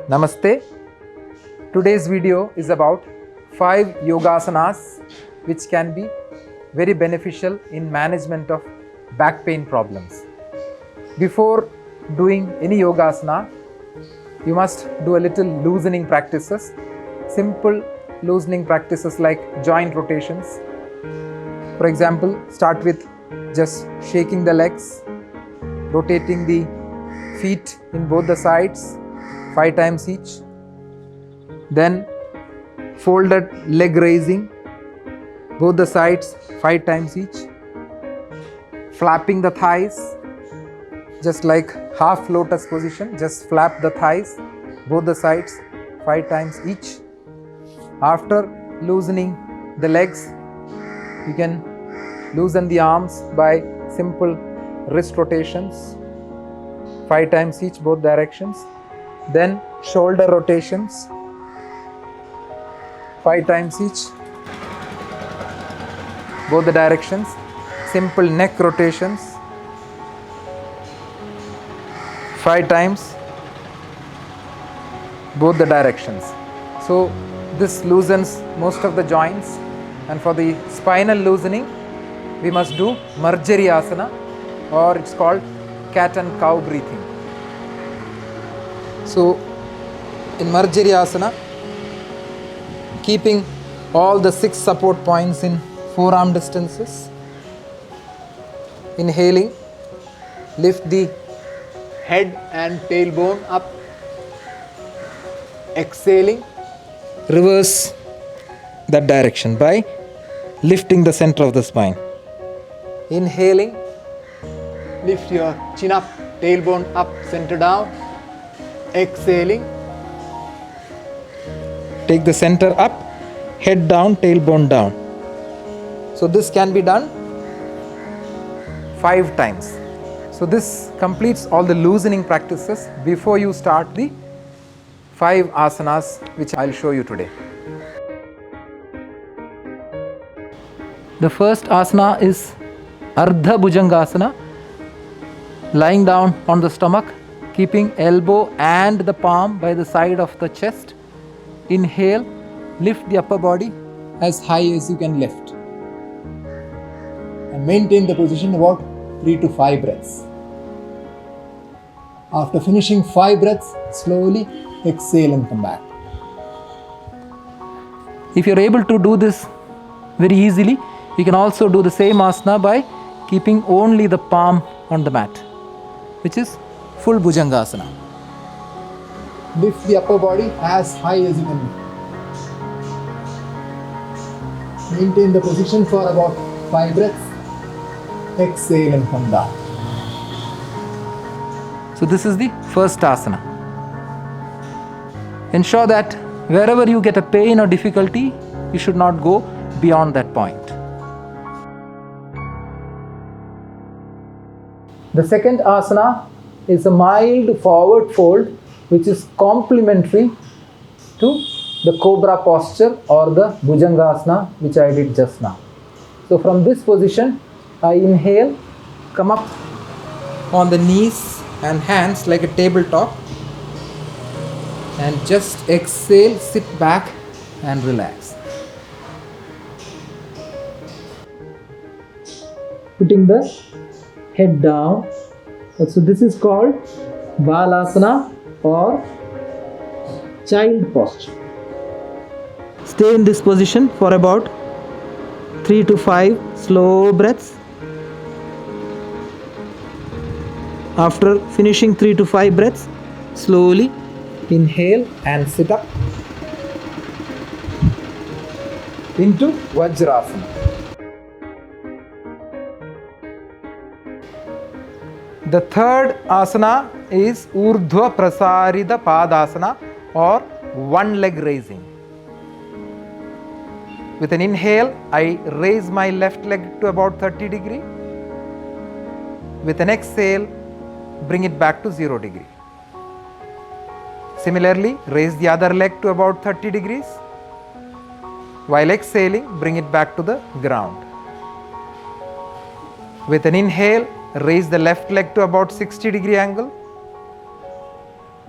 Namaste. Today's video is about 5 yogasanas which can be very beneficial in management of back pain problems. Before doing any yogasana, you must do a little loosening practices. Simple loosening practices like joint rotations. For example, start with just shaking the legs, rotating the feet in both the sides 5 times each. Then folded leg raising, both the sides 5 times each. Flapping the thighs, just like half lotus position, just flap the thighs, both the sides 5 times each. After loosening the legs, you can loosen the arms by simple wrist rotations 5 times each, both directions. Then shoulder rotations 5 times each, both the directions. Simple neck rotations 5 times, both the directions. So this loosens most of the joints, and for the spinal loosening we must do Marjariyasana, or it's called cat and cow breathing. So in Marjariyasana, keeping all the 6 support points in forearm distances, inhaling, lift the head and tailbone up. Exhaling, reverse that direction by lifting the center of the spine. Inhaling, lift your chin up, tailbone up, center down. Exhaling, take the center up, head down, tailbone down. So this can be done 5 times. So this completes all the loosening practices before you start the 5 asanas which I'll show you today. The first asana is Ardha Bhujangasana, lying down on the stomach, keeping elbow and the palm by the side of the chest. Inhale, lift the upper body as high as you can lift, and maintain the position about 3 to 5 breaths. After finishing 5 breaths, slowly exhale and come back. If you're able to do this very easily, you can also do the same asana by keeping only the palm on the mat, which is full Bhujangasana. Lift the upper body as high as you can. Maintain the position for about 5 breaths. Exhale and come down. So this is the first asana. Ensure that wherever you get a pain or difficulty, you should not go beyond that point. The second asana is a mild forward fold, which is complementary to the cobra posture or the Bhujangasana which I did just now. So from this position, I inhale, come up on the knees and hands like a tabletop, and just exhale, sit back and relax. Putting the head down. So this is called Balasana or child posture. Stay in this position for about 3 to 5 slow breaths. After finishing 3 to 5 breaths, slowly inhale and sit up into Vajrasana. The third asana is Urdhva Prasarita Padasana, or one leg raising. With an inhale, I raise my left leg to about 30 degree. With an exhale, bring it back to 0 degree. Similarly, raise the other leg to about 30 degrees. While exhaling, bring it back to the ground. With an inhale, raise the left leg to about 60 degree angle.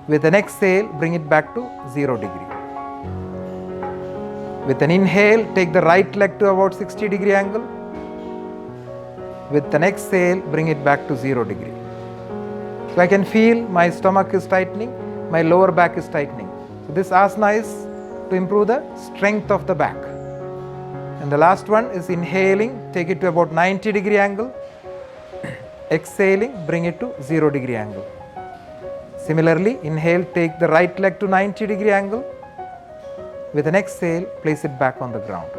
With an exhale, bring it back to 0 degree. With an inhale, take the right leg to about 60 degree angle. With an exhale, bring it back to 0 degree. So I can feel my stomach is tightening, my lower back is tightening. So this asana is to improve the strength of the back. And the last one is inhaling, take it to about 90 degree angle. Exhaling, bring it to 0 degree angle. Similarly, inhale, take the right leg to 90 degree angle. With an exhale, place it back on the ground.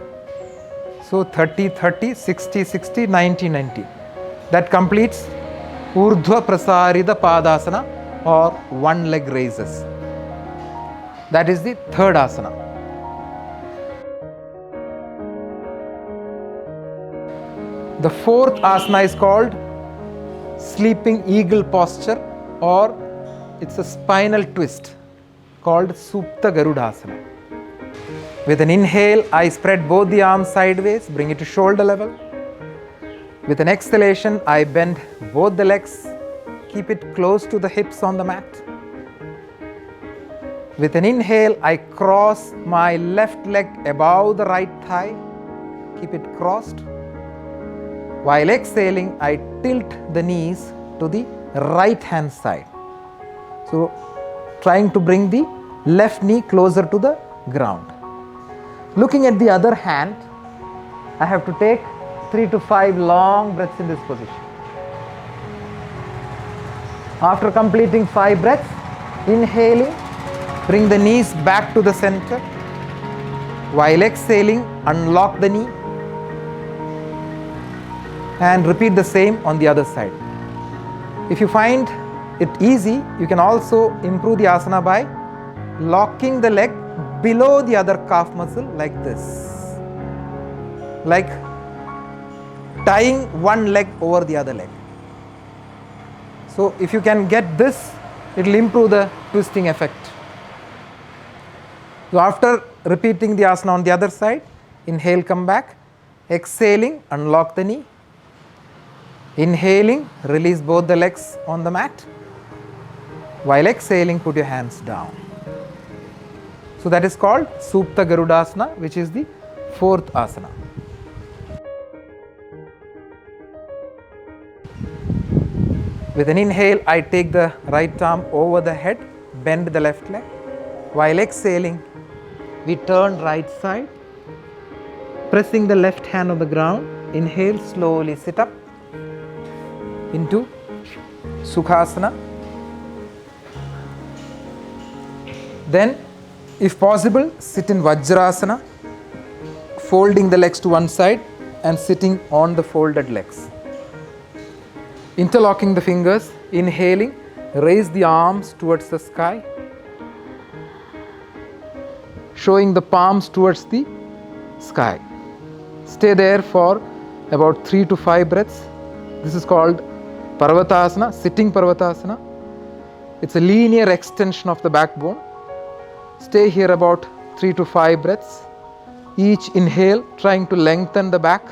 So 30, 30, 60, 60, 90, 90. That completes Urdhva Prasarita Padasana or one leg raises. That is the third asana. The fourth asana is called Sleeping Eagle posture, or it's a spinal twist called Supta Garudasana. With an inhale, I spread both the arms sideways, bring it to shoulder level. With an exhalation, I bend both the legs, keep it close to the hips on the mat. With an inhale, I cross my left leg above the right thigh, keep it crossed. While exhaling, I tilt the knees to the right hand side. So, trying to bring the left knee closer to the ground. Looking at the other hand, I have to take 3 to 5 long breaths in this position. After completing 5 breaths, inhaling, bring the knees back to the center. While exhaling, unlock the knee and repeat the same on the other side. If you find it easy, you can also improve the asana by locking the leg below the other calf muscle like this, like tying one leg over the other leg. So if you can get this, it will improve the twisting effect. So after repeating the asana on the other side, inhale, come back, exhaling, unlock the knee. Inhaling, release both the legs on the mat. While exhaling, put your hands down. So that is called Supta Garudasana, which is the fourth asana. With an inhale, I take the right arm over the head, bend the left leg. While exhaling, we turn right side, pressing the left hand on the ground. Inhale, slowly sit up into Sukhasana. Then, if possible, sit in Vajrasana, folding the legs to one side and sitting on the folded legs. Interlocking the fingers, inhaling, raise the arms towards the sky, showing the palms towards the sky. Stay there for about 3 to 5 breaths. This is called Parvatasana, sitting Parvatasana. It's a linear extension of the backbone. Stay here about 3 to 5 breaths. Each inhale trying to lengthen the back.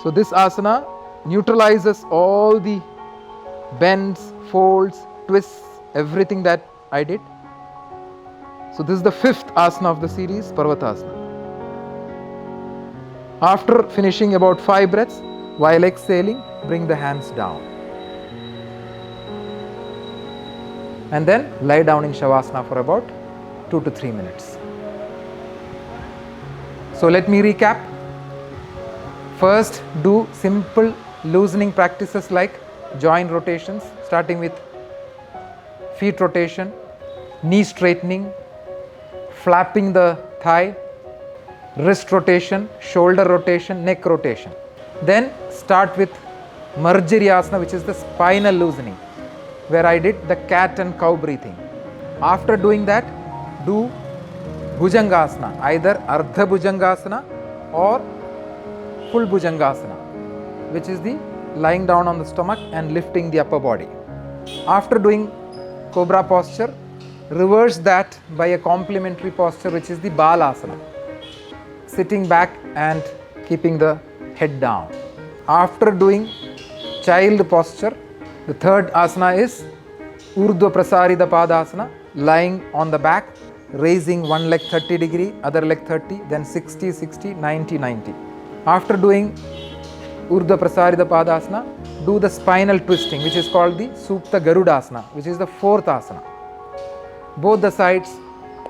So this asana neutralizes all the bends, folds, twists, everything that I did. So this is the fifth asana of the series, Parvatasana. After finishing about 5 breaths, while exhaling, bring the hands down. And then lie down in Shavasana for about 2 to 3 minutes. So let me recap. First, do simple loosening practices like joint rotations, starting with feet rotation, knee straightening, flapping the thigh, wrist rotation, shoulder rotation, neck rotation. Then start with Marjariyasana, which is the spinal loosening, where I did the cat and cow breathing. After doing that, do Bhujangasana, either Ardha Bhujangasana or Full Bhujangasana, which is the lying down on the stomach and lifting the upper body. After doing Cobra posture, reverse that by a complementary posture, which is the Balasana, sitting back and keeping the head down. After doing child posture, the third asana is Urdhva Prasarita Padasana, lying on the back, raising one leg 30 degree, other leg 30, then 60, 60, 90, 90. After doing Urdhva Prasarita Padasana, do the spinal twisting, which is called the Supta Garudasana, which is the fourth asana. Both the sides,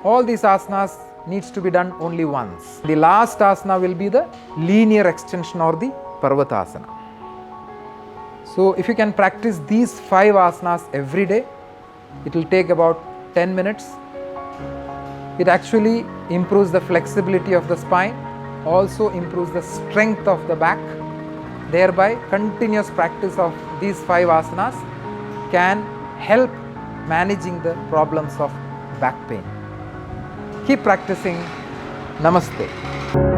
all these asanas needs to be done only once. The last asana will be the linear extension or the Parvatasana. So if you can practice these 5 asanas every day, it will take about 10 minutes. It actually improves the flexibility of the spine, also improves the strength of the back. Thereby, continuous practice of these 5 asanas can help managing the problems of back pain. Keep practicing. Namaste.